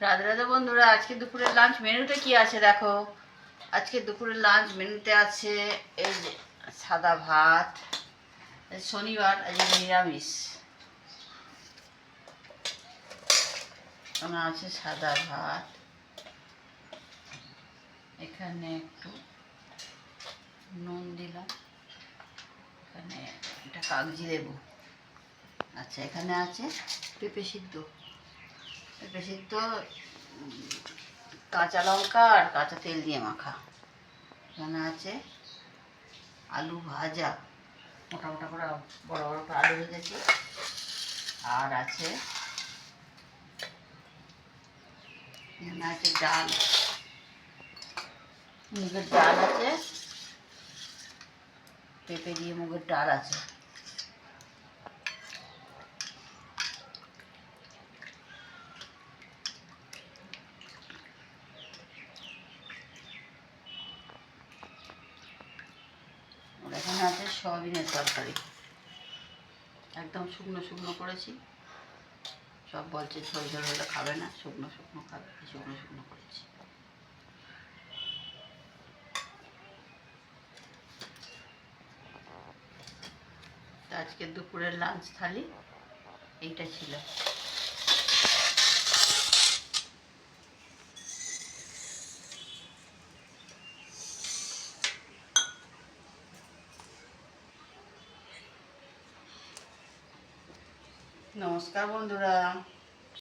রাধে রাধে বন্ধুরা, আজকে দুপুরের লাঞ্চ মেনুতে কি আছে দেখো। আজকে দুপুরের লাঞ্চ মেনুতে আছে এই যে সাদা ভাত। শনিবার, আজকে নিরামিষ। এখানে আছে সাদা ভাত, এখানে একটু নুন দিলাম, এখানে এটা কাগজি লেবু। আচ্ছা, এখানে আছে পেঁপে সিদ্ধ, পেঁপে সিদ্ধ, কাঁচা লঙ্কা আর কাঁচা তেল দিয়ে মাখা। এখানে আছে আলু ভাজা, মোটা মোটা করে বড় বড় করে আলু ভেজেছি। আর আছে এখানে আছে ডাল, মুগের ডাল আছে, পেঁপে দিয়ে মুগের ডাল আছে। এখানে আছে সয়াবিনের তরকারি, একদম শুকনো শুকনো করেছি। সব বলছে ঝোল ঝোল হলে খাবে না, শুকনো শুকনো খাবে, শুকনো শুকনো করেছি। আজকে দুপুরের লাঞ্চ থালি এইটা ছিল। নমস্কার বন্ধুরা।